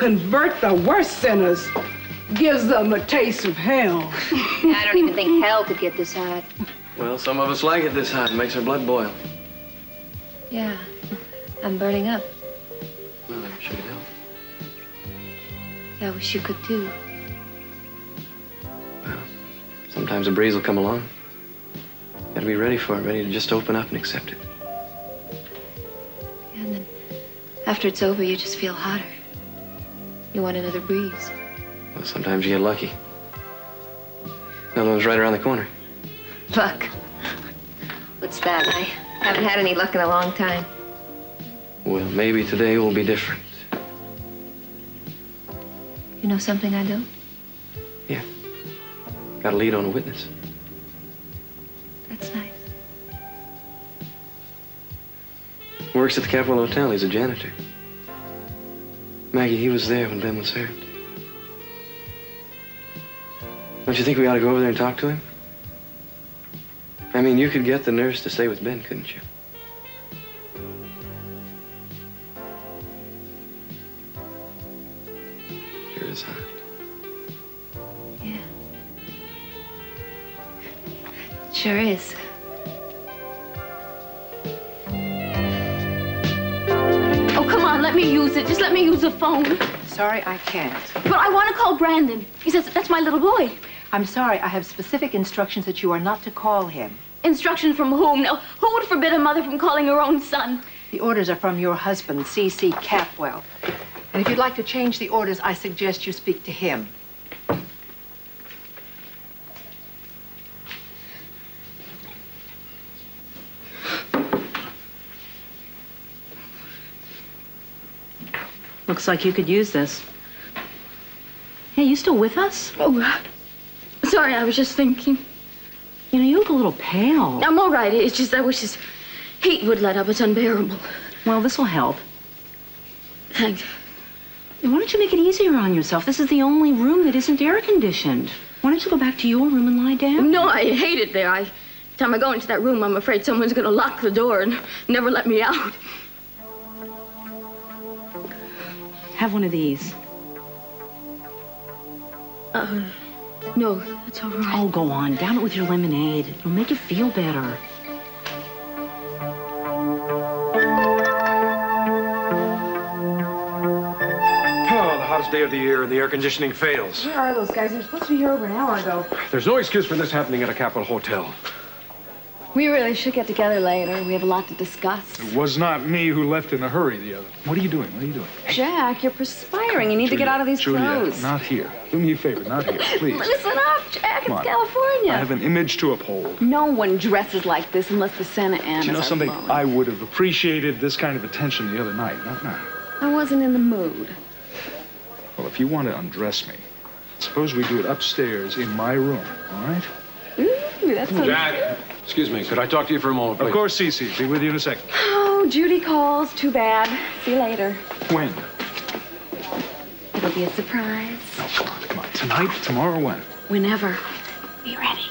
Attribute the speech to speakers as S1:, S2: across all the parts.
S1: convert the worst sinners. Gives them a taste of hell.
S2: I don't even think hell could get this hot.
S3: Well, some of us like it this hot. It makes our blood boil.
S2: Yeah, I'm burning up.
S3: Well, I'm sure you help.
S2: I wish you could too.
S3: Well, sometimes a breeze will come along. Gotta be ready for it, ready to just open up and accept it.
S2: Yeah, and then after it's over, you just feel hotter. You want another breeze.
S3: Well, sometimes you get lucky. Another one's right around the corner.
S2: Luck. What's that? I haven't had any luck in a long time.
S3: Well, maybe today will be different.
S2: You know something I don't?
S3: Yeah. Got a lead on a witness.
S2: That's nice.
S3: Works at the Capitol Hotel. He's a janitor. Maggie, he was there when Ben was hurt. Don't you think we ought to go over there and talk to him? I mean, you could get the nurse to stay with Ben, couldn't you? Sure is hot.
S2: Yeah. Sure is.
S4: Oh, come on, let me use it. Just let me use the phone.
S5: Sorry, I can't.
S4: But I want to call Brandon. He says that's my little boy.
S5: I'm sorry, I have specific instructions that you are not to call him.
S4: Instruction from whom? Now, who would forbid a mother from calling her own son?
S5: The orders are from your husband, C.C. Capwell. And if you'd like to change the orders, I suggest you speak to him.
S6: Looks like you could use this. Hey, you still with us?
S4: Oh, sorry, I was just thinking.
S6: You know, you look a little pale.
S4: I'm all right. It's just I wish this heat would let up. It's unbearable.
S6: Well, this will help.
S4: Thanks.
S6: Why don't you make it easier on yourself? This is the only room that isn't air conditioned. Why don't you go back to your room and lie down?
S4: No, I hate it there. Every time I go into that room, I'm afraid someone's going to lock the door and never let me out.
S6: Have one of these.
S4: No, that's all right.
S6: Oh, go on. Down it with your lemonade. It'll make you feel better.
S7: Oh, the hottest day of the year, and the air conditioning fails.
S1: Where are those guys? They were supposed to be here over an hour ago.
S7: There's no excuse for this happening at a Capitol Hotel.
S4: We really should get together later. We have a lot to discuss.
S7: It was not me who left in a hurry the other. What are you doing? What are you doing?
S8: Jack, you're perspiring. You need to get out of these clothes.
S7: Not here. Do me a favor, not here, please.
S8: Listen up, Jack.
S7: Come
S8: It's
S7: on.
S8: California.
S7: I have an image to uphold.
S8: No one dresses like this unless the Santa Ana.
S7: Do you know something? I would have appreciated this kind of attention the other night, not now.
S8: I wasn't in the mood.
S7: Well, if you want to undress me, suppose we do it upstairs in my room, all right?
S8: Ooh, that's so...
S9: Jack, excuse me, could I talk to you for a moment, please?
S7: Of course, Cece. Be with you in a second.
S8: Oh, Judy calls. Too bad. See you later.
S7: When?
S8: It'll be a surprise.
S7: Oh, come on. Tonight, tomorrow, when?
S8: Whenever. Be ready.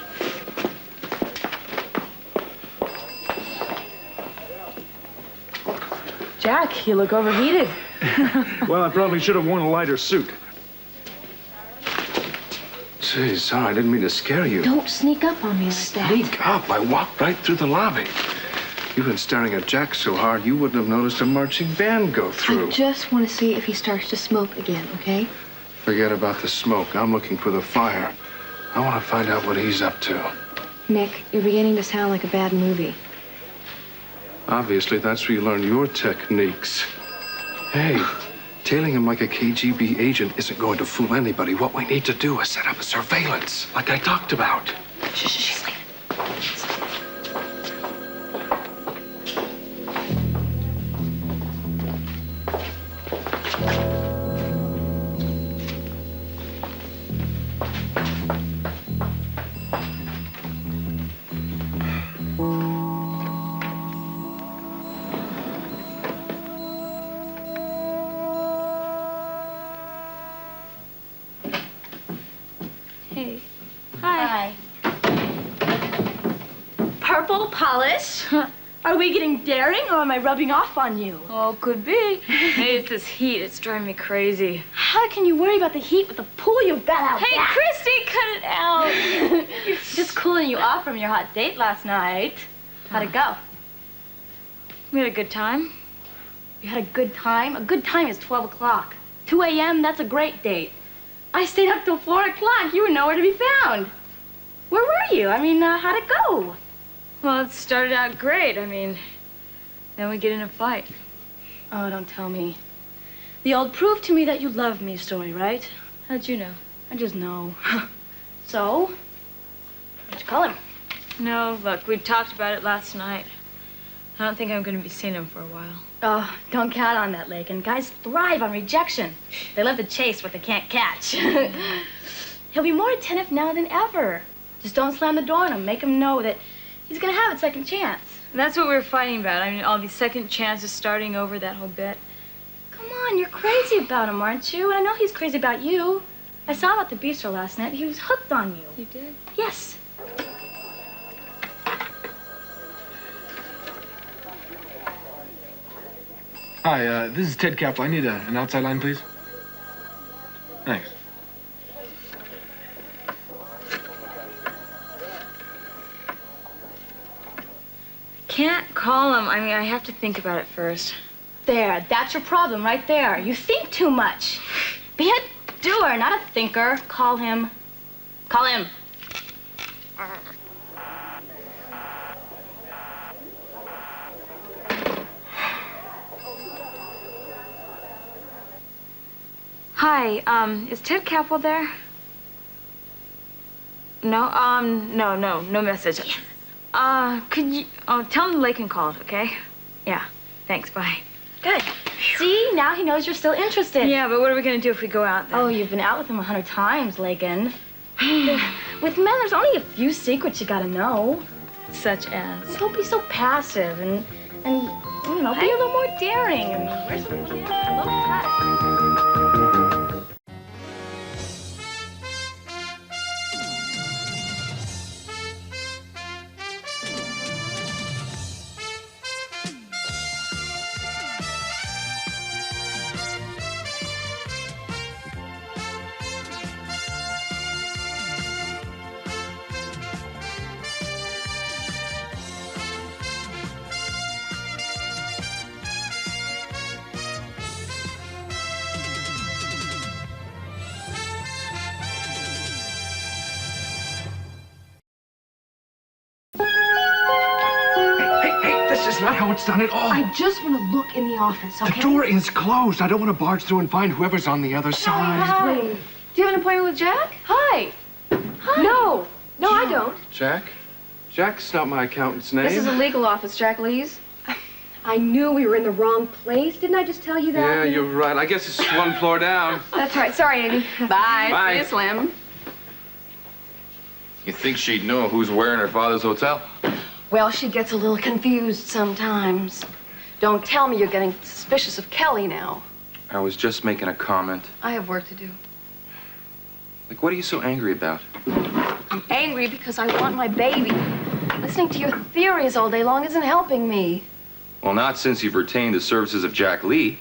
S6: Jack, you look overheated.
S7: Well, I probably should have worn a lighter suit.
S9: Gee, sorry, I didn't mean to scare you.
S8: Don't sneak up on me like that.
S9: Sneak up. I walked right through the lobby. You've been staring at Jack so hard, you wouldn't have noticed a marching band go through.
S8: I just want to see if he starts to smoke again, okay?
S9: Forget about the smoke. I'm looking for the fire. I want to find out what he's up to.
S8: Nick, you're beginning to sound like a bad movie.
S9: Obviously, that's where you learn your techniques. Hey, tailing him like a KGB agent isn't going to fool anybody. What we need to do is set up a surveillance, like I talked about.
S8: She's leaving.
S4: Hey. Hi. Purple polish. Are we getting daring or am I rubbing off on you?
S10: Oh, could be. Maybe it's this heat. It's driving me crazy.
S4: How can you worry about the heat with the pool you've got out
S10: Hey,
S4: back?
S10: Christy, cut it out.
S4: Just cooling you off from your hot date last night. How'd it go?
S10: We had a good time.
S4: You had a good time? A good time is 12 o'clock. 2 a.m., that's a great date. I stayed up till 4 o'clock. You were nowhere to be found. Where were you? I mean, how'd it go?
S10: Well, it started out great. I mean, then we get in a fight.
S4: Oh, don't tell me. The old prove to me that you love me story, right?
S10: How'd you know?
S4: I just know. So? Why'd you call him?
S10: No, look, we talked about it last night. I don't think I'm going to be seeing him for a while.
S4: Oh, don't count on that, Lakin. Guys thrive on rejection. They love to chase what they can't catch. He'll be more attentive now than ever. Just don't slam the door on him. Make him know that he's gonna have a second chance.
S10: And that's what we were fighting about. I mean, all these second chances, starting over, that whole bit.
S4: Come on, you're crazy about him, aren't you? And I know he's crazy about you. I saw him at the bistro last night. He was hooked on you.
S10: You did?
S4: Yes.
S7: Hi, this is Ted Capel. I need an outside line, please. Thanks.
S10: Can't call him. I mean, I have to think about it first.
S4: There, that's your problem right there. You think too much. Be a doer, not a thinker. Call him. Call him.
S10: Hi, is Ted Capel there? No, no message. Could you, tell him Lakin called, okay? Yeah, thanks, bye.
S4: Good. See, now he knows you're still interested.
S10: Yeah, but what are we gonna do if we go out then?
S4: Oh, you've been out with him 100 times, Lakin. With men, there's only a few secrets you gotta know.
S10: Such as?
S4: Don't be so passive and you know, be a little more daring. I mean, where's the kid? I love that.
S9: This is not how it's done at all.
S8: I just want to look in the office, okay?
S9: The door is closed. I don't want to barge through and find whoever's on the other side.
S8: Hi. Do you have an appointment with Jack?
S4: Hi.
S8: Hi. No, I don't.
S3: Jack? Jack's not my accountant's name.
S8: This is a legal office, Jack Lee's. I knew we were in the wrong place. Didn't I just tell you that?
S3: Yeah, you're right. I guess it's one floor down.
S8: That's right. Sorry, Amy.
S1: Bye.
S3: Bye.
S1: See you, Slim.
S11: You think she'd know who's where in her father's hotel?
S5: Well, she gets a little confused sometimes. Don't tell me you're getting suspicious of Kelly now.
S11: I was just making a comment.
S5: I have work to do.
S11: Like, what are you so angry about?
S5: I'm angry because I want my baby. Listening to your theories all day long isn't helping me.
S11: Well, not since you've retained the services of Jack Lee.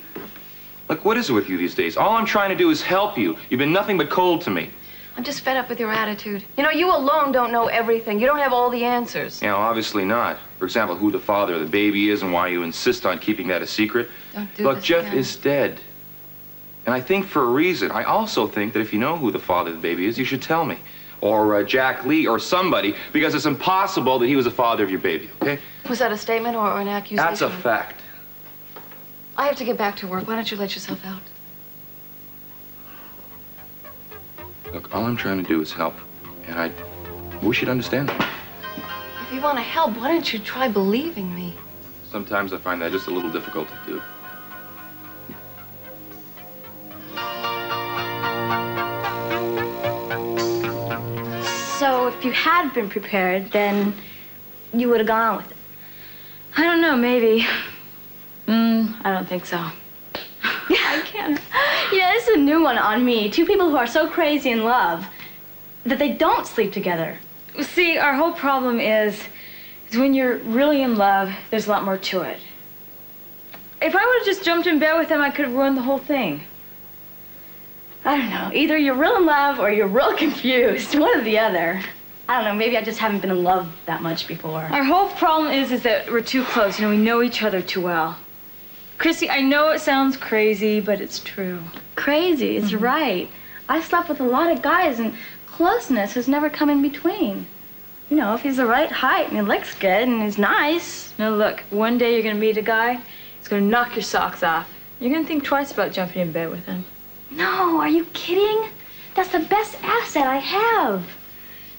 S11: Look, what is it with you these days? All I'm trying to do is help you. You've been nothing but cold to me.
S5: I'm just fed up with your attitude. You know, you alone don't know everything. You don't have all the answers.
S11: You know, obviously not. For example, who the father of the baby is and why you insist on keeping that a secret.
S5: Don't do
S11: Look,
S5: this
S11: Jeff
S5: again.
S11: is dead. And I think for a reason. I also think that if you know who the father of the baby is, you should tell me. Or Jack Lee or somebody, because it's impossible that he was the father of your baby, okay?
S5: Was that a statement or an accusation?
S11: That's a fact.
S5: I have to get back to work. Why don't you let yourself out?
S11: Look, all I'm trying to do is help. And I wish you'd understand that.
S5: If you want to help, why don't you try believing me?
S11: Sometimes I find that just a little difficult to do.
S4: So if you had been prepared, then you would have gone on with it.
S10: I don't know, maybe. I don't think so.
S4: I can't. Yeah, this is a new one on me. Two people who are so crazy in love that they don't sleep together.
S10: See, our whole problem is Because when you're really in love, there's a lot more to it. If I would have just jumped in bed with him, I could have ruined the whole thing. I don't know. Either you're real in love or you're real confused. One or the other. I don't know. Maybe I just haven't been in love that much before. Our whole problem is that we're too close. You know, we know each other too well. Chrissy, I know it sounds crazy, but it's true.
S4: Crazy, it's right. I slept with a lot of guys, and closeness has never come in between. You know, if he's the right height and he looks good and he's nice.
S10: Now look, one day you're gonna meet a guy, he's gonna knock your socks off. You're gonna think twice about jumping in bed with him.
S4: No, are you kidding? That's the best asset I have.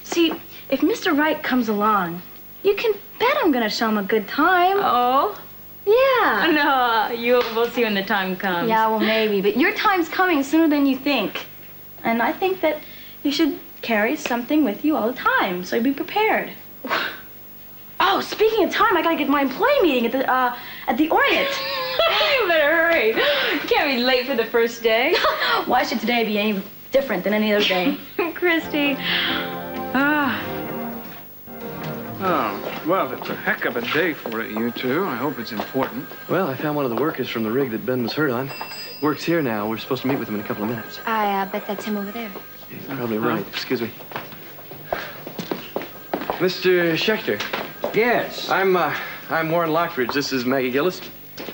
S4: See, if Mr. Right comes along, you can bet I'm gonna show him a good time.
S10: Oh?
S4: Yeah.
S10: No, we'll see when the time comes.
S4: Yeah, well, maybe, but your time's coming sooner than you think. And I think that you should carry something with you all the time, so you'll be prepared. Oh, speaking of time, I gotta get my employee meeting at the Orient.
S10: You better hurry. You can't be late for the first day.
S4: Why should today be any different than any other day?
S10: Christy.
S12: Oh, well, it's a heck of a day for you two. I hope it's important.
S3: Well, I found one of the workers from the rig that Ben was hurt on. Works here now. We're supposed to meet with him in a couple of minutes.
S2: I bet that's him over there.
S3: You're probably right. Excuse me. Mr. Schechter.
S13: Yes.
S3: I'm Warren Lockridge. This is Maggie Gillis.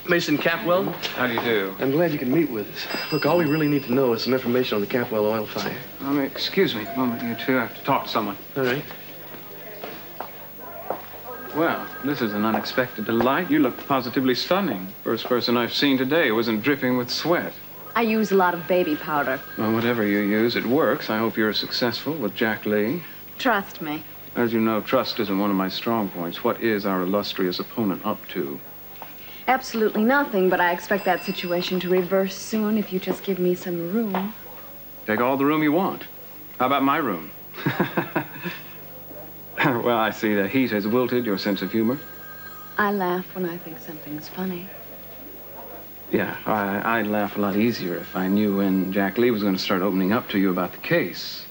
S3: Mason Capwell.
S12: How do you do?
S3: I'm glad you can meet with us. Look, all we really need to know is some information on the Capwell oil fire.
S12: Excuse me a moment, you two. I have to talk to someone.
S3: All right.
S12: Well, this is an unexpected delight. You look positively stunning. First person I've seen today who wasn't dripping with sweat.
S5: I use a lot of baby powder.
S12: Well, whatever you use, it works. I hope you're successful with Jack Lee.
S5: Trust me.
S12: As you know, trust isn't one of my strong points. What is our illustrious opponent up to?
S5: Absolutely nothing, but I expect that situation to reverse soon if you just give me some room.
S12: Take all the room you want. How about my room? Well, I see the heat has wilted your sense of humor.
S5: I laugh when I think something's funny.
S12: Yeah, I'd laugh a lot easier if I knew when Jack Lee was going to start opening up to you about the case.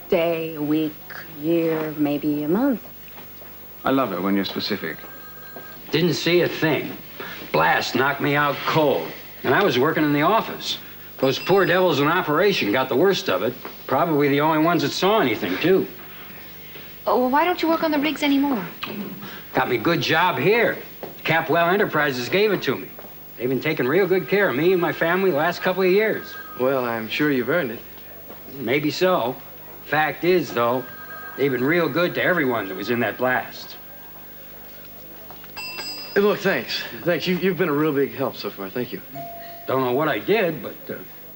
S5: Day, a week, year, maybe a month.
S12: I love it when you're specific.
S13: Didn't see a thing. Blast knocked me out cold. And I was working in the office. Those poor devils in operation got the worst of it. Probably the only ones that saw anything, too.
S2: Oh, well, why don't you work on the rigs anymore?
S13: Got me a good job here. Capwell Enterprises gave it to me. They've been taking real good care of me and my family the last couple of years.
S3: Well, I'm sure you've earned it.
S13: Maybe so. Fact is, though, they've been real good to everyone that was in that blast.
S3: Hey, look, thanks. Thanks. You've been a real big help so far. Thank you.
S13: Don't know what I did, but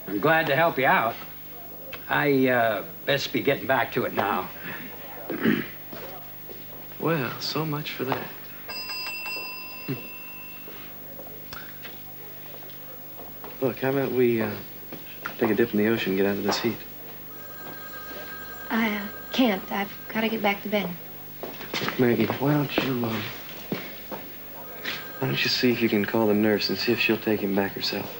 S13: I'm glad to help you out. I best be getting back to it now.
S3: Well, so much for that. Look, how about we take a dip in the ocean and get out of this heat?
S2: I can't. I've got to get back to bed.
S3: Maggie, why don't you see if you can call the nurse and see if she'll take him back herself?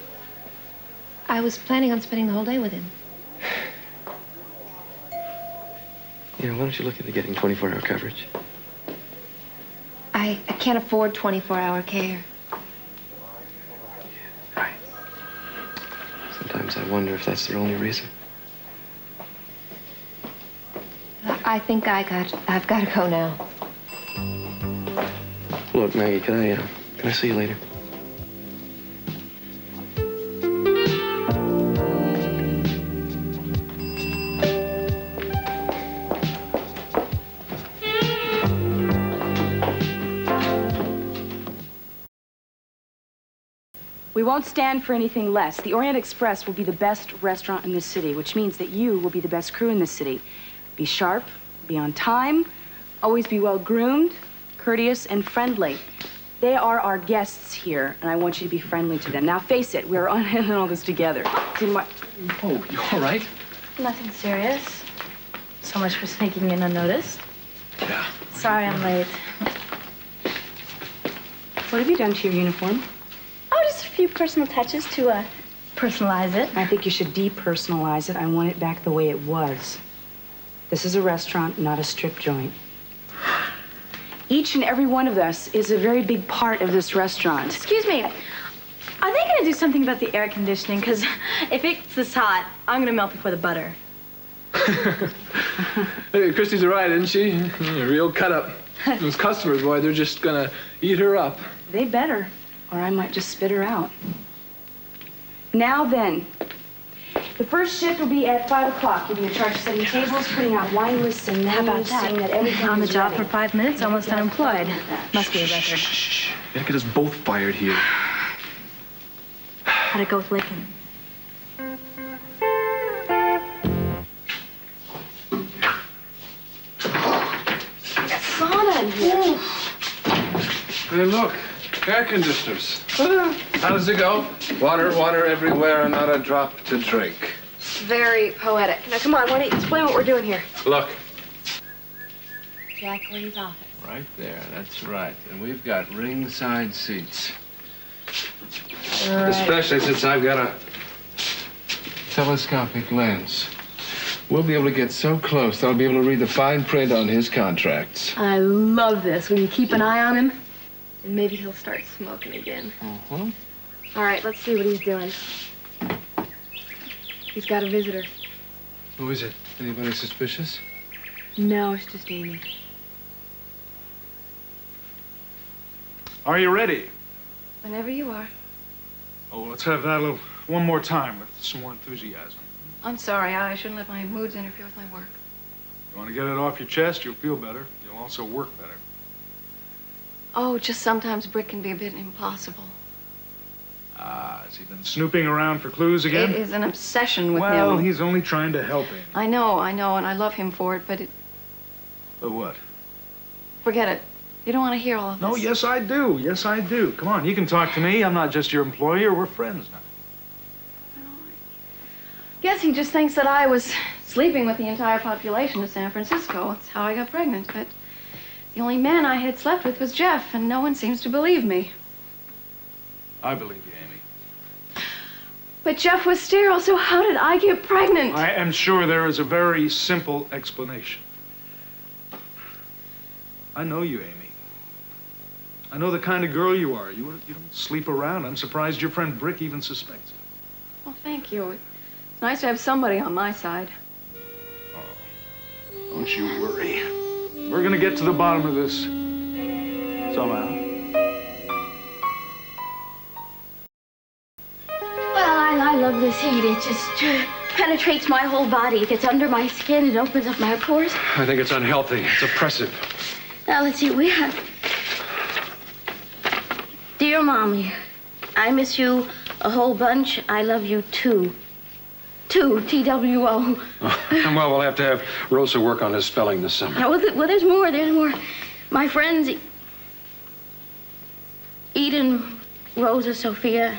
S2: I was planning on spending the whole day with him.
S3: Yeah, why don't you look into getting 24-hour coverage?
S2: I can't afford 24-hour care.
S3: Right. Sometimes I wonder if that's the only reason.
S2: I think I've got to go now.
S3: Look, Maggie, can I see you later?
S6: We won't stand for anything less. The Orient Express will be the best restaurant in this city, which means that you will be the best crew in this city. Be sharp, be on time, always be well-groomed, courteous, and friendly. They are our guests here, and I want you to be friendly to them. Now, face it, we're on in all this together.
S7: Oh, you all right?
S4: Nothing serious. So much for sneaking in unnoticed.
S7: Yeah.
S4: Sorry I'm late.
S6: What have you done to your uniform?
S4: Oh, just a few personal touches to personalize it.
S6: I think you should depersonalize it. I want it back the way it was. This is a restaurant, not a strip joint. Each and every one of us is a very big part of this restaurant.
S4: Excuse me. Are they gonna do something about the air conditioning? Because if it's this hot, I'm gonna melt before the butter.
S14: Hey, Christy's right, isn't she? Real cut up. Those customers, boy, they're just gonna eat her up.
S6: They better, or I might just spit her out. Now then, the first shift will be at 5 o'clock. You'll be in charge of setting tables, putting out wine lists, and
S4: How about
S6: menus, seeing that everything
S4: on the
S6: is
S4: job
S6: ready.
S4: for 5 minutes, almost unemployed. Must be a record.
S14: Shh. You gotta get us both fired here.
S4: How'd it go with Lincoln?
S6: Sauna in here.
S9: Hey, look. Air conditioners. How does it go? Water everywhere and not a drop to drink.
S8: Very poetic. Now, come on, why don't you explain what we're doing here?
S9: Look.
S4: Jack Lee's office.
S9: Right there, that's right. And we've got ringside seats.
S4: Right.
S9: Especially since I've got a telescopic lens. We'll be able to get so close that I'll be able to read the fine print on his contracts.
S8: I love this. Will you keep an eye on him? And maybe he'll start smoking again.
S9: Uh-huh.
S8: All right, let's see what he's doing. He's got a visitor.
S9: Who is it? Anybody suspicious?
S8: No, it's just Amy.
S7: Are you ready?
S8: Whenever you are.
S7: Oh, let's have that one more time with some more enthusiasm.
S8: I'm sorry, I shouldn't let my moods interfere with my work.
S7: You want to get it off your chest, you'll feel better. You'll also work better.
S8: Oh, just sometimes Brick can be a bit impossible.
S7: Ah, has he been snooping around for clues again?
S8: It is an obsession with him.
S7: Well, he's only trying to help him.
S8: I know, and I love him for it, but
S7: But what?
S8: forget it. You don't want to hear all of this.
S7: No, yes, I do. Yes, I do. Come on, you can talk to me. I'm not just your employer. We're friends now.
S8: Guess he just thinks that I was sleeping with the entire population of San Francisco. That's how I got pregnant, but the only man I had slept with was Jeff, and no one seems to believe me.
S7: I believe you, Amy.
S8: But Jeff was sterile, so how did I get pregnant?
S7: I am sure there is a very simple explanation. I know you, Amy. I know the kind of girl you are. You don't sleep around. I'm surprised your friend Brick even suspects it.
S8: Well, thank you. It's nice to have somebody on my side.
S7: Don't you worry. We're gonna get to the bottom of this somehow.
S4: Well, I love this heat. It just penetrates my whole body. It gets under my skin. It opens up my pores.
S9: I think it's unhealthy. It's oppressive.
S4: Now, let's see what we have. Dear Mommy, I miss you a whole bunch. I love you too. T-W-O.
S13: Oh, well, we'll have to have Rosa work on his spelling this summer.
S4: Well, there's more. There's more. My friends, Eden, Rosa, Sophia,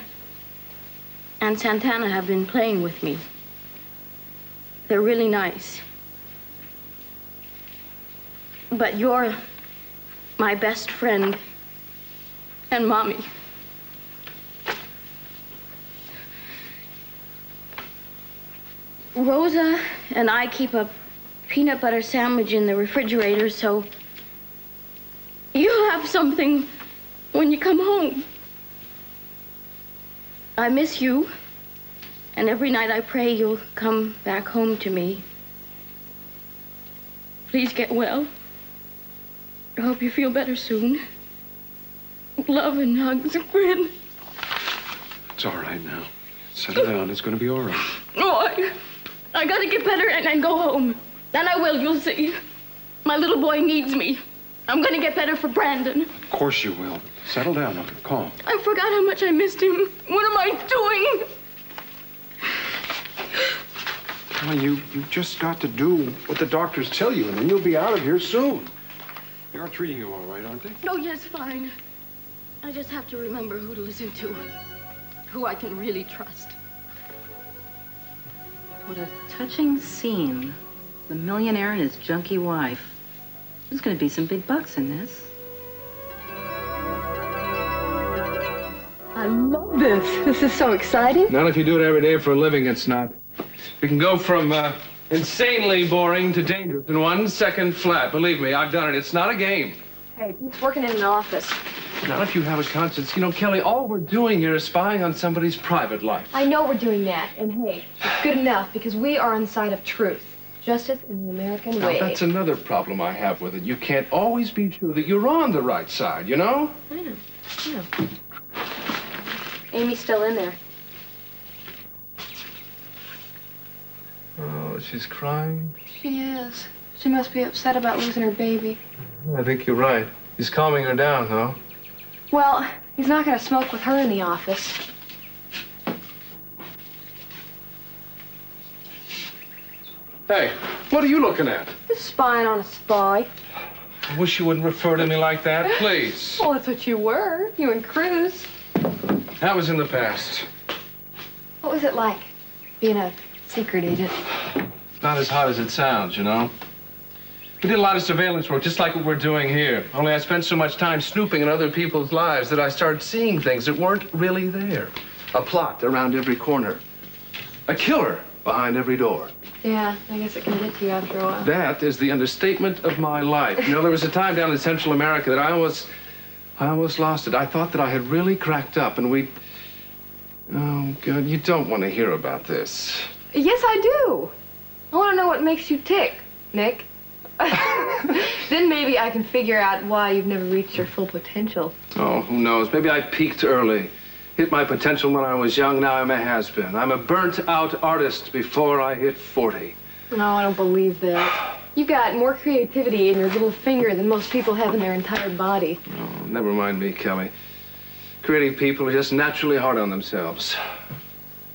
S4: and Santana have been playing with me. They're really nice. But you're my best friend and Mommy. Rosa and I keep a peanut butter sandwich in the refrigerator, so you'll have something when you come home. I miss you, and every night I pray you'll come back home to me. Please get well. I hope you feel better soon. Love and hugs, Gwen.
S9: It's all right now. Settle down. It's going to be all right.
S4: Oh, I gotta get better and go home. Then I will, you'll see. My little boy needs me. I'm gonna get better for Brandon.
S9: Of course you will. Settle down. Now, calm.
S4: I forgot how much I missed him. What am I doing?
S9: Well, you've just got to do what the doctors tell you, and then you'll be out of here soon. They are treating you all right, aren't they?
S4: No, yes, fine. I just have to remember who to listen to. Who I can really trust.
S15: What a touching scene. The millionaire and his junkie wife. There's going to be some big bucks in this.
S8: I love this. This is so exciting.
S9: Not if you do it every day for a living, it's not. You can go from insanely boring to dangerous in 1 second flat. Believe me, I've done it. It's not a game.
S8: Hey, he's working in an office.
S9: Now, if you have a conscience, you know, Kelly, all we're doing here is spying on somebody's private life.
S8: I know we're doing that, and hey, it's good enough because we are on the side of truth. Justice in the American
S9: Now,
S8: way.
S9: that's another problem I have with it. You can't always be sure that you're on the right side, you know?
S8: I know. I know. Amy's still in there.
S9: Oh, she's crying.
S8: She is. She must be upset about losing her baby.
S9: I think you're right. He's calming her down, though.
S8: Well, he's not going to smoke with her in the office.
S9: Hey, what are you looking at?
S8: Just spying on a spy.
S9: I wish you wouldn't refer to me like that, please.
S8: Well, that's what you were. You and Cruz.
S9: That was in the past.
S8: What was it like, being a secret agent?
S9: Not as hot as it sounds, you know? We did a lot of surveillance work, just like what we're doing here. Only I spent so much time snooping in other people's lives that I started seeing things that weren't really there. A plot around every corner. A killer behind every door.
S8: Yeah, I guess it can get to you after a while.
S9: That is the understatement of my life. You know, there was a time down in Central America that I almost lost it. I thought that I had really cracked up, and we... Oh, God, you don't want to hear about this.
S8: Yes, I do. I want to know what makes you tick, Nick. Then maybe I can figure out why you've never reached your full potential.
S9: Oh, who knows? Maybe I peaked early. Hit my potential when I was young, now I'm a has-been. I'm a burnt-out artist before I hit 40.
S8: No, I don't believe that. You've got more creativity in your little finger than most people have in their entire body.
S9: Oh, never mind me, Kelly. Creative people are just naturally hard on themselves.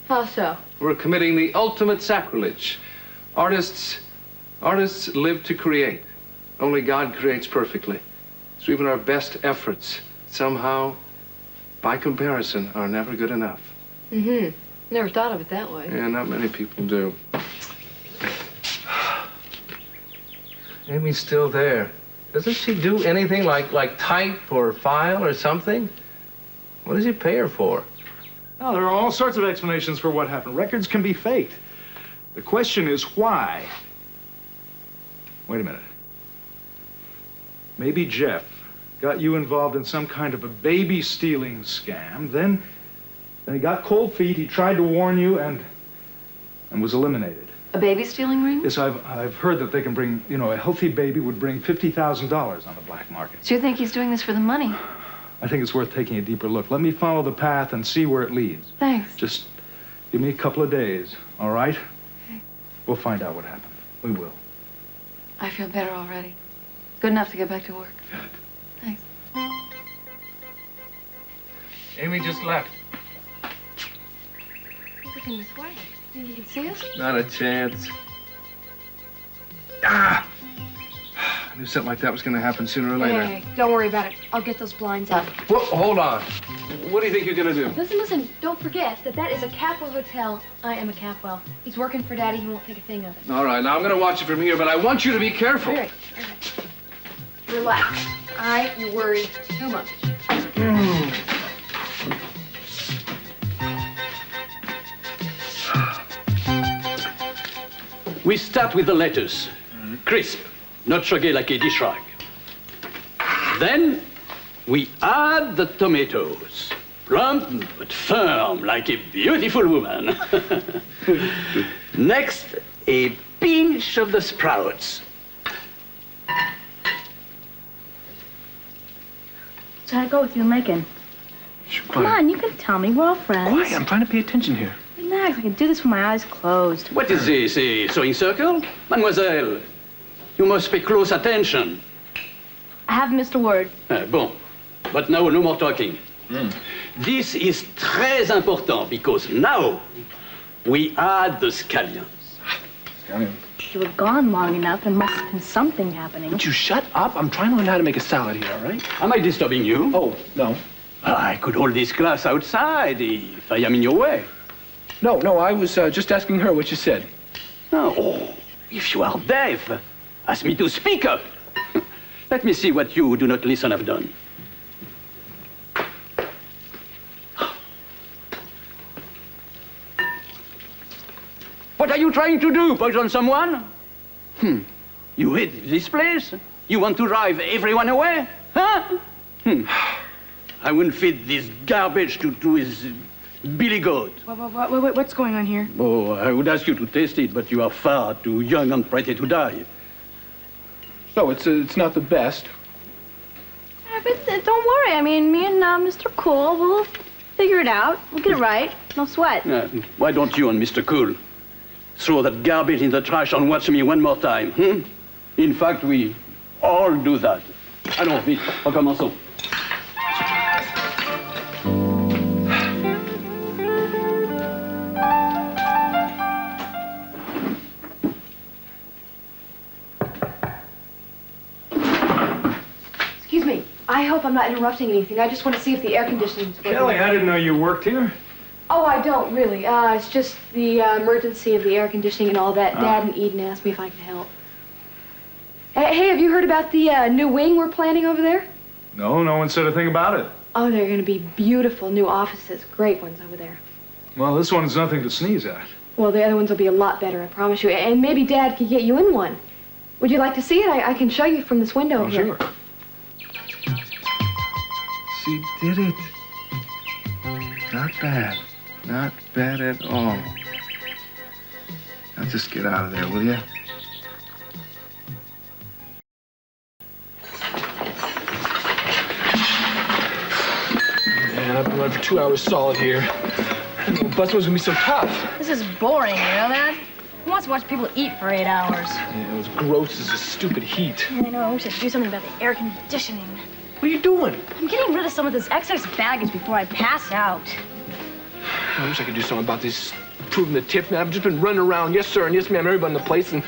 S8: How so?
S9: We're committing the ultimate sacrilege. Artists live to create. Only God creates perfectly. So even our best efforts, somehow, by comparison, are never good enough.
S8: Mm-hmm. Never thought of it that way.
S9: Yeah, not many people do. Amy's still there. Doesn't she do anything like type or file or something? What does he pay her for?
S7: Oh, there are all sorts of explanations for what happened. Records can be faked. The question is why? Wait a minute. Maybe Jeff got you involved in some kind of a baby stealing scam. Then he got cold feet. He tried to warn you and was eliminated.
S8: A baby stealing ring?
S7: Yes, I've heard that they can bring, you know, a healthy baby would bring $50,000 on the black market.
S8: So you think he's doing this for the money?
S7: I think it's worth taking a deeper look. Let me follow the path and see where it leads.
S8: Thanks.
S7: Just give me a couple of days, all right?
S8: Okay.
S7: We'll find out what happened. We will.
S8: I feel better already. Good enough to get back to work.
S7: Good.
S8: Thanks.
S9: Amy just left.
S8: He's looking this way. Think you can see us?
S9: Not a chance. Ah! I knew something like that was going to happen sooner or later.
S8: Hey, don't worry about it. I'll get those blinds up.
S9: Whoa, hold on. What do you think you're going to do?
S8: Listen. Don't forget that is a Capwell hotel. I am a Capwell. He's working for Daddy. He won't think a thing of it.
S9: All right, now I'm going to watch it from here, but I want you to be careful.
S8: All right. Relax. You worry too much.
S16: We start with the lettuce. Crisp, not soggy like a dish rag. Then we add the tomatoes. Plump but firm like a beautiful woman. Next, a pinch of the sprouts.
S4: So how'd it go with you and Lakin? Come on, you can tell me. We're all friends.
S14: Quiet, I'm trying to pay attention here.
S4: Relax, I can do this with my eyes closed.
S16: What is this, a sewing circle? Mademoiselle, you must pay close attention.
S4: I have missed a word.
S16: Bon, but now no more talking. This is très important because now we add the scallions.
S4: You were gone long enough. There must have been something happening.
S14: Would you shut up? I'm trying to learn how to make a salad here, all right?
S16: Am I disturbing you?
S14: Oh, no.
S16: I could hold this glass outside if I am in your way.
S14: No, I was just asking her what she said.
S16: Oh, if you are deaf, ask me to speak up. Let me see what you who do not listen have done. What are you trying to do? Poison someone? You hate this place? You want to drive everyone away? Huh? I wouldn't feed this garbage to his billy goat.
S6: What's going on here?
S16: Oh, I would ask you to taste it, but you are far too young and pretty to die.
S14: So it's not the best.
S8: Yeah, but don't worry. I mean, me and Mr. Cool, we'll figure it out. We'll get it right. No sweat.
S16: Why don't you and Mr. Cool throw that garbage in the trash and watch me one more time, hmm? In fact, we all do that. Allons, vite, recommençons.
S6: Excuse me. I hope I'm not interrupting anything. I just want to see if the air conditioning's working.
S7: Kelly, I didn't know you worked here.
S6: Oh, I don't, really. It's just the emergency of the air conditioning and all that. Dad and Eden asked me if I could help. Hey, have you heard about the new wing we're planning over there?
S7: No, no one said a thing about it.
S6: Oh, they're going to be beautiful new offices. Great ones over there.
S7: Well, this one's nothing to sneeze at.
S6: Well, the other ones will be a lot better, I promise you. And maybe Dad could get you in one. Would you like to see it? I can show you from this window here.
S7: Sure. She did it. Not bad. Not bad at all. Now just get out of there, will you?
S14: Man, I've been running for 2 hours solid here. I didn't know busing was gonna be so tough.
S4: This is boring, you know that? Who wants to watch people eat for 8 hours?
S14: Yeah, it was gross as this stupid heat.
S4: I know, I wish I'd do something about the air conditioning.
S14: What are you doing?
S4: I'm getting rid of some of this excess baggage before I pass out.
S14: I wish I could do something about this proving the tip, man. I've just been running around, yes, sir, and yes, ma'am, everybody in the place, and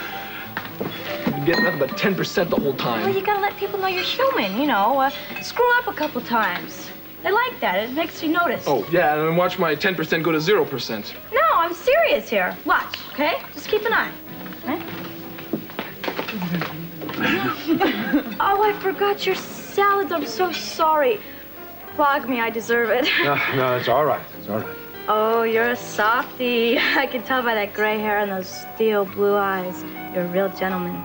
S14: I've been getting nothing but 10% the whole time.
S4: Well, you gotta let people know you're human, you know. Screw up a couple times. They like that. It makes you notice.
S14: Oh, yeah, and then watch my 10% go to 0%.
S4: No, I'm serious here. Watch, okay? Just keep an eye. Okay? Oh, I forgot your salads. I'm so sorry. Clog me. I deserve it.
S13: No, it's all right. It's all right.
S4: Oh, you're a softie. I can tell by that gray hair and those steel blue eyes. You're a real gentleman.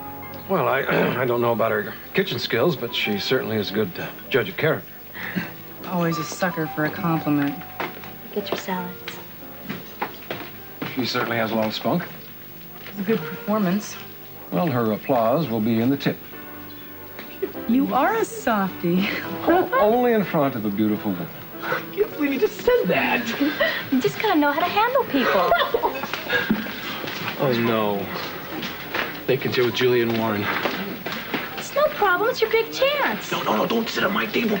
S13: Well, I don't know about her kitchen skills, but she certainly is a good judge of character.
S6: Always a sucker for a compliment.
S4: Get your salads.
S13: She certainly has a lot of spunk.
S6: It's a good performance.
S13: Well, her applause will be in the tip.
S6: You are a softie.
S13: Only in front of a beautiful woman.
S14: I can't believe you just said that.
S4: You just gotta know how to handle people.
S14: Oh, no. They can deal with Julian Warren.
S4: It's no problem. It's your big chance.
S14: No, don't sit at my table.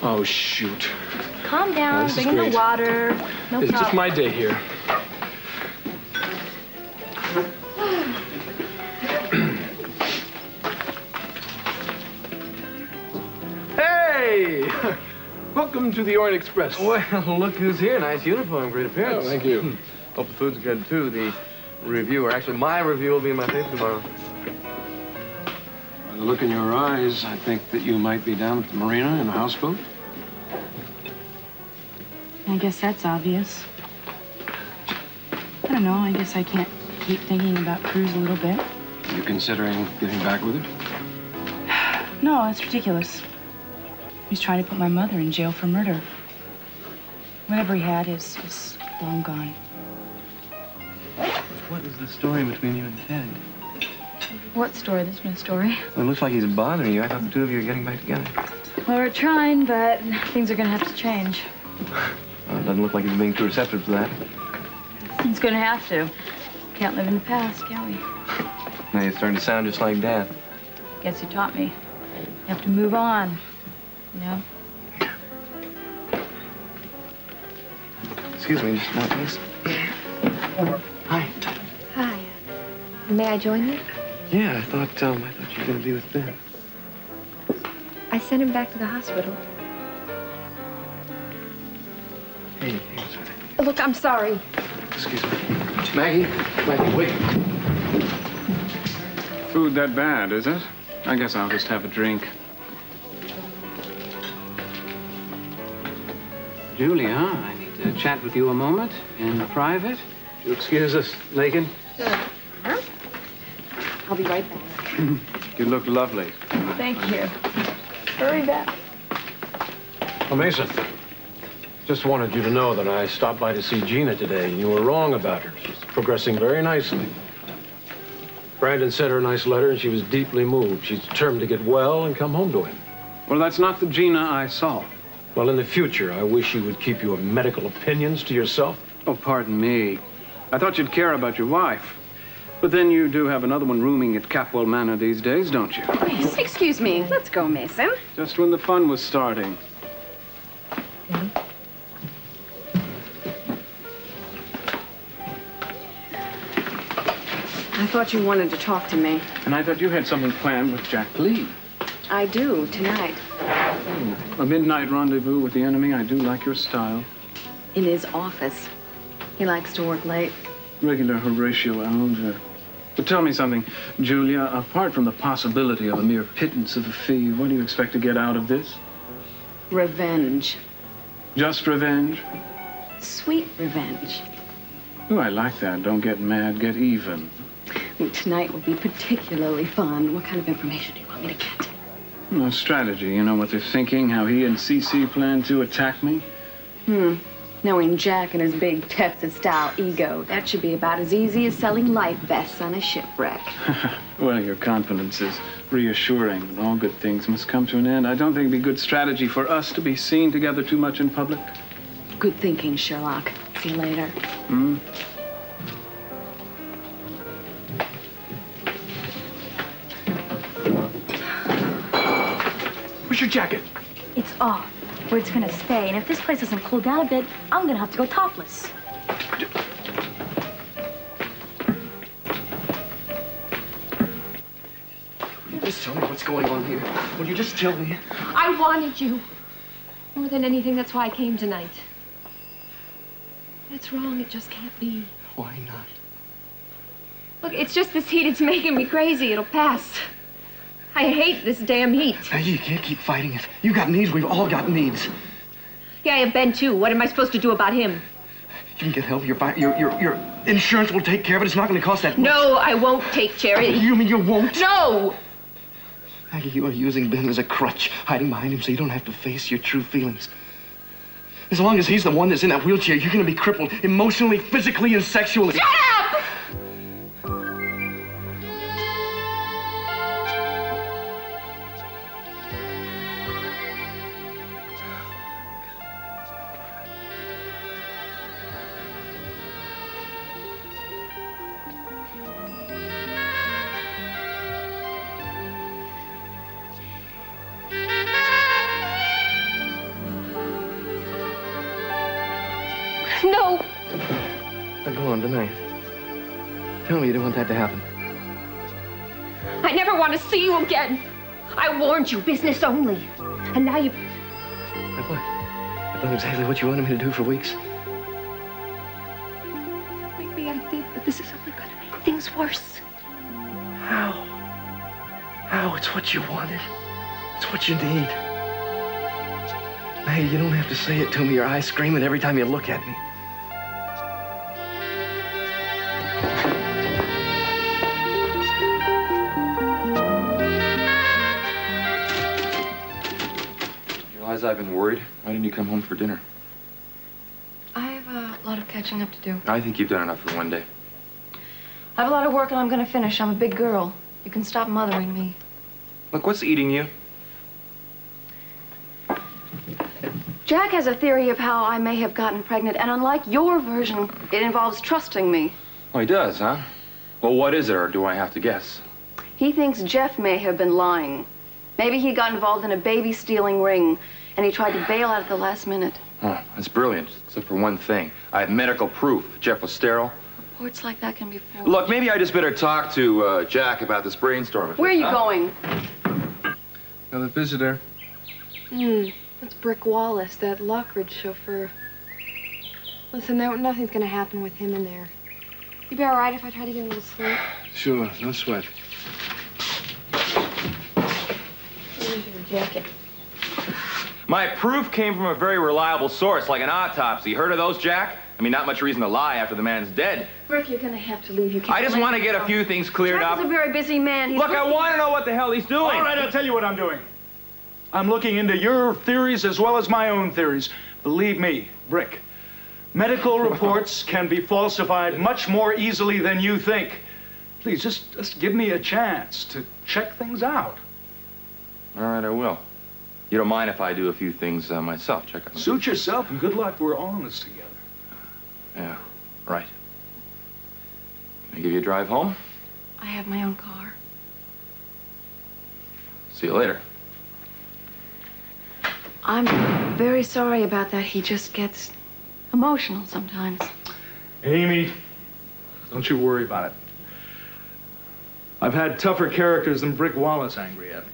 S14: Oh, shoot.
S4: Calm down.
S14: This is
S4: Bring in the
S14: great.
S4: water. No
S14: It's
S4: problem.
S14: just my day here. Hey! Welcome to the Orient Express.
S3: Well, look who's here. Nice uniform, great appearance.
S14: Oh, thank you.
S3: Hope the food's good, too. The review, or actually my review, will be in my paper tomorrow.
S13: By the look in your eyes, I think that you might be down at the marina in a houseboat.
S6: I guess that's obvious. I don't know. I guess I can't keep thinking about Cruz a little bit.
S13: Are you considering getting back with her?
S6: No, that's ridiculous. He's trying to put my mother in jail for murder. Whatever he had is long gone.
S3: What is the story between you and Ted?
S8: What story? There's no story.
S3: Well, it looks like he's bothering you. I thought the two of you were getting back together.
S8: Well, we're trying, but things are gonna have to change.
S3: Well, it doesn't look like he's being too receptive to that.
S8: It's gonna have to. Can't live in the past, can we?
S3: Now you're starting to sound just like Dad.
S8: Guess he taught me. You have to move on. You know?
S3: Excuse me, just one please. Hi.
S2: Hi. May I join you?
S3: Yeah, I thought you were going to be with Ben.
S2: I sent him back to the hospital.
S3: Hey,
S2: Look, I'm sorry.
S3: excuse me. Maggie, wait.
S12: Food that bad, is it? I guess I'll just have a drink.
S13: Julia, I need to chat with you a moment in private.
S3: You excuse us, Lakin?
S6: Sure. Huh? I'll be right back.
S12: You look lovely.
S8: Thank you. Hurry back.
S12: Oh, Mason, just wanted you to know that I stopped by to see Gina today, and you were wrong about her. She's progressing very nicely. Brandon sent her a nice letter, and she was deeply moved. She's determined to get well and come home to him.
S17: Well, that's not the Gina I saw.
S12: Well, in the future, I wish you would keep your medical opinions to yourself.
S17: Oh, pardon me. I thought you'd care about your wife. But then you do have another one rooming at Capwell Manor these days, don't you?
S6: Excuse me. Let's go, Mason.
S17: Just when the fun was starting.
S6: I thought you wanted to talk to me.
S17: And I thought you had something planned with Jack Lee.
S6: I do, tonight.
S17: A midnight rendezvous with the enemy. I do like your style.
S6: In his office. He likes to work late.
S17: Regular Horatio Alger. But tell me something, Julia, apart from the possibility of a mere pittance of a fee, what do you expect to get out of this?
S6: Revenge.
S17: Just revenge?
S6: Sweet revenge.
S17: Oh, I like that. Don't get mad, get even.
S6: Tonight will be particularly fun. What kind of information do you want me to get?
S17: No strategy. You know what they're thinking, how he and CC plan to attack me?
S6: Knowing Jack and his big Texas-style ego, that should be about as easy as selling life vests on a shipwreck.
S17: Well, your confidence is reassuring, but all good things must come to an end. I don't think it'd be good strategy for us to be seen together too much in public.
S6: Good thinking, Sherlock. See you later.
S14: Where's your jacket?
S4: It's off, where it's gonna stay. And if this place doesn't cool down a bit, I'm gonna have to go topless.
S3: Just tell me what's going on here. Will you just tell me?
S2: I wanted you. More than anything, that's why I came tonight. It's wrong. It just can't be.
S3: Why not?
S2: Look, it's just this heat. It's making me crazy. It'll pass. I hate this damn heat.
S3: Maggie, you can't keep fighting it. You got needs. We've all got needs.
S2: Yeah, I have Ben, too. What am I supposed to do about him?
S3: You can get help. Your insurance will take care of it. It's not going to cost that much.
S2: No, I won't take charity.
S3: You mean you won't?
S2: No!
S3: Maggie, you are using Ben as a crutch, hiding behind him so you don't have to face your true feelings. As long as he's the one that's in that wheelchair, you're going to be crippled emotionally, physically, and sexually.
S2: Shut up! No!
S3: Now go on tonight. Tell me you don't want that to happen.
S2: I never want to see you again. I warned you, business only. And now you...
S3: Like what? I've done exactly what you wanted me to do for weeks.
S2: Maybe I did, but this is only going to make things worse.
S3: How? How? It's what you wanted. It's what you need. Maggie, you don't have to say it to me. Your eyes screaming every time you look at me.
S11: I've been worried. Why didn't you come home for dinner?
S8: I have a lot of catching up to do.
S11: I think you've done enough for one day.
S8: I have a lot of work and I'm going to finish. I'm a big girl. You can stop mothering me.
S11: Look, what's eating you?
S8: Jack has a theory of how I may have gotten pregnant, and unlike your version, it involves trusting me.
S11: Oh, he does, huh? Well, what is it, or do I have to guess?
S8: He thinks Jeff may have been lying. Maybe he got involved in a baby-stealing ring, and he tried to bail out at the last minute.
S11: Oh, that's brilliant, except for one thing. I have medical proof Jeff was sterile.
S8: Reports like that can be false.
S11: Look, maybe I just better talk to Jack about this brainstorm.
S8: Where are you going?
S9: Another visitor.
S8: That's Brick Wallace, that Lockridge chauffeur. Listen, nothing's gonna happen with him in there. You be all right if I try to get a little sleep?
S9: Sure, no sweat.
S8: Here's your jacket.
S11: My proof came from a very reliable source, like an autopsy. Heard of those, Jack? I mean, not much reason to lie after the man's dead.
S8: Brick, you're gonna have to leave. You can't.
S11: I just want to get a few things cleared up.
S8: Jack is a very busy man. He's
S11: Look, I want to know what the hell he's doing.
S7: All right, I'll tell you what I'm doing. I'm looking into your theories as well as my own theories. Believe me, Brick, medical reports can be falsified much more easily than you think. Please, just give me a chance to check things out.
S11: All right, I will. You don't mind if I do a few things myself? Check out.
S7: Suit yourself, and good luck. We're all in this together.
S11: Yeah, right. Can I give you a drive home?
S8: I have my own car.
S11: See you later.
S8: I'm very sorry about that. He just gets emotional sometimes.
S7: Amy, don't you worry about it. I've had tougher characters than Brick Wallace angry at me.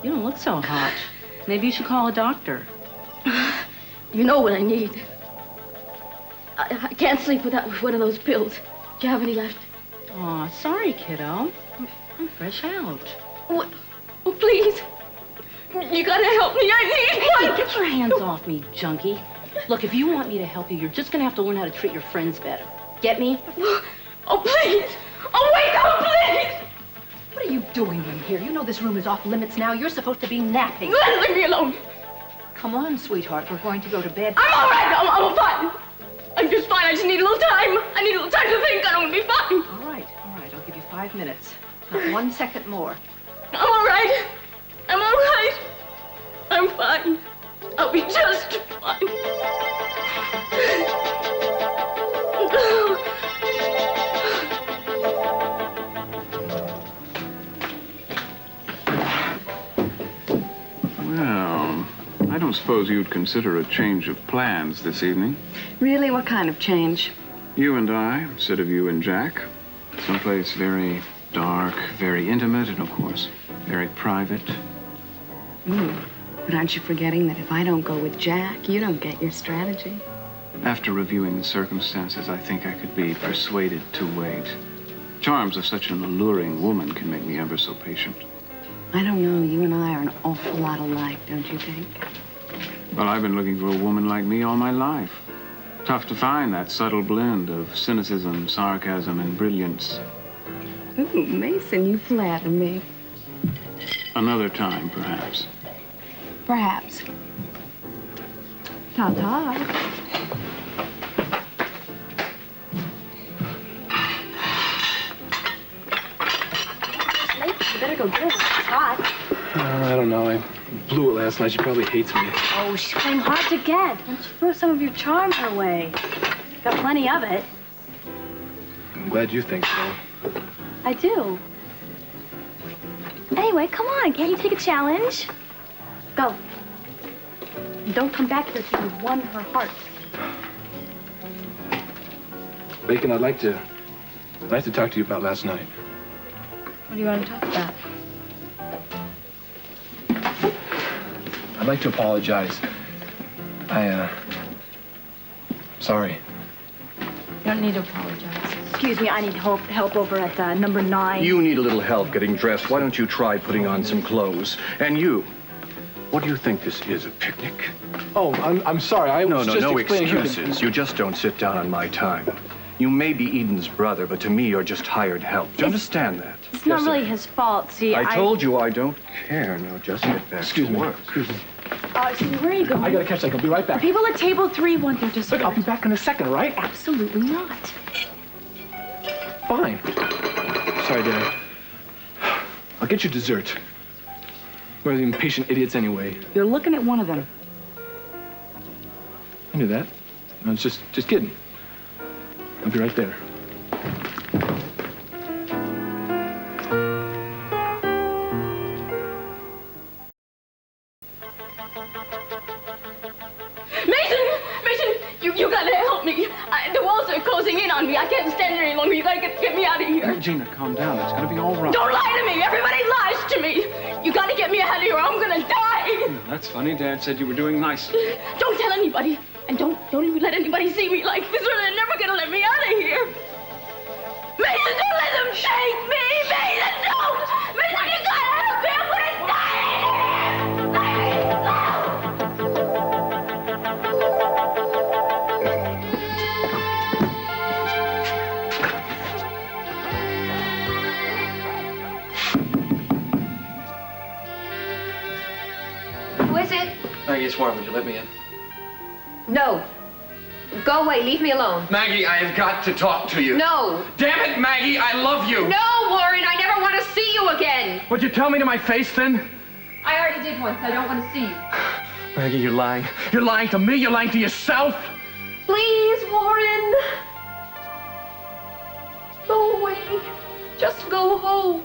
S15: You don't look so hot. Maybe you should call a doctor.
S8: You know what I need. I can't sleep without one of those pills. Do you have any left?
S15: Aw, sorry, kiddo. I'm fresh out.
S8: What? Oh, please. You gotta help me. I need
S15: Hey,
S8: one.
S15: get your hands off me, junkie. Look, if you want me to help you, you're just gonna have to learn how to treat your friends better. Get me?
S8: Oh, please. Oh, wake up, please.
S5: What are you doing in here? You know this room is off limits now. You're supposed to be napping.
S8: Leave me alone.
S5: Come on, sweetheart. We're going to go to bed.
S8: I'm all right. I'm fine. I'm just fine. I just need a little time. I need a little time to think. I don't want to be fine.
S5: All right. I'll give you 5 minutes. Not 1 second more.
S8: I'm all right. I'm all right. I'm fine. I'll be just fine.
S17: Well, I don't suppose you'd consider a change of plans this evening.
S8: Really? What kind of change?
S17: You and I, instead of you and Jack. Someplace very dark, very intimate, and of course, very private.
S8: But aren't you forgetting that if I don't go with Jack, you don't get your strategy?
S17: After reviewing the circumstances, I think I could be persuaded to wait. Charms of such an alluring woman can make me ever so patient.
S8: I don't know. You and I are an awful lot alike, don't you think?
S17: Well, I've been looking for a woman like me all my life. Tough to find that subtle blend of cynicism, sarcasm, and brilliance.
S8: Ooh, Mason, you flatter me.
S17: Another time, perhaps.
S8: Perhaps. Ta-ta.
S4: You better go get it. It's hot.
S14: I don't know. I blew it last night. She probably hates me.
S4: Oh, she's playing hard to get. Why don't you throw some of your charm her way? Got plenty of it.
S14: I'm glad you think so.
S4: I do. Anyway, come on. Can't you take a challenge? Go. And don't come back here till you've won her heart.
S14: Bacon, I'd like to talk to you about last night.
S8: What do you want to talk about?
S14: I'd like to apologize. Sorry.
S8: You don't need to apologize. Excuse me, I need help over at number 9.
S3: You need a little help getting dressed. Why don't you try putting on some clothes? And you, what do you think this is, a picnic?
S14: Oh, I'm sorry. I was just
S3: No
S14: explaining
S3: excuses. You just don't sit down on my time. You may be Eden's brother, but to me, you're just hired help. Do you understand that?
S4: It's not really his fault. See,
S3: I told you I don't care. Now just get back to work.
S14: Excuse me.
S4: Excuse me, where are you going?
S14: I gotta catch that. I'll be right back.
S4: The people at table 3 want their dessert.
S14: Look, I'll be back in a second, all right?
S4: Absolutely not.
S14: Fine. Sorry, Dad. I'll get you dessert. We're the impatient idiots anyway.
S6: You're looking at one of them.
S14: I knew that. I was just kidding. I'll be right there.
S8: You gotta help me. The walls are closing in on me. I can't stand there any longer. You gotta get me out of here.
S17: Gina, calm down. It's gonna be all right.
S8: Don't lie to me. Everybody lies to me. You gotta get me out of here or I'm gonna die.
S17: That's funny. Dad said you were doing nicely.
S8: Don't tell anybody. And don't even let anybody see me like this or they're never gonna let me out of here. Mason, don't let them take me. Mason, don't. Mason, you gotta help me. I'm gonna die in here. Let me go.
S2: Who is it?
S3: Maggie, it's Warren. Would you let me in?
S2: No. Go away. Leave me alone.
S3: Maggie, I have got to talk to you.
S2: No.
S3: Damn it, Maggie, I love you.
S2: No, Warren, I never want to see you again.
S3: Would you tell me to my face then?
S2: I already did once. I don't want to see you.
S3: Maggie, you're lying. You're lying to me. You're lying to yourself.
S2: Please, Warren. Go away. Just go home.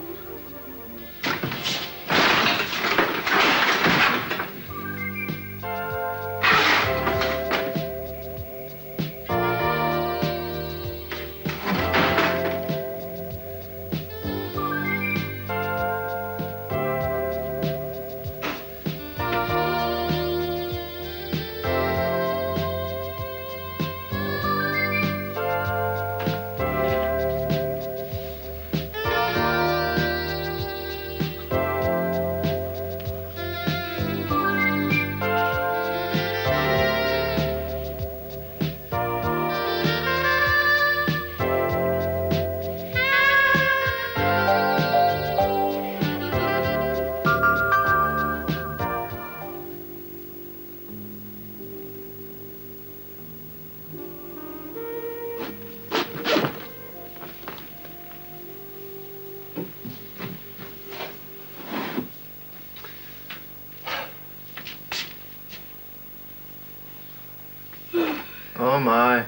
S9: Oh, my.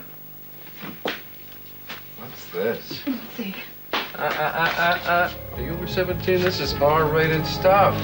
S9: What's this?
S2: Let's see.
S9: Are you over 17? This is R-rated stuff.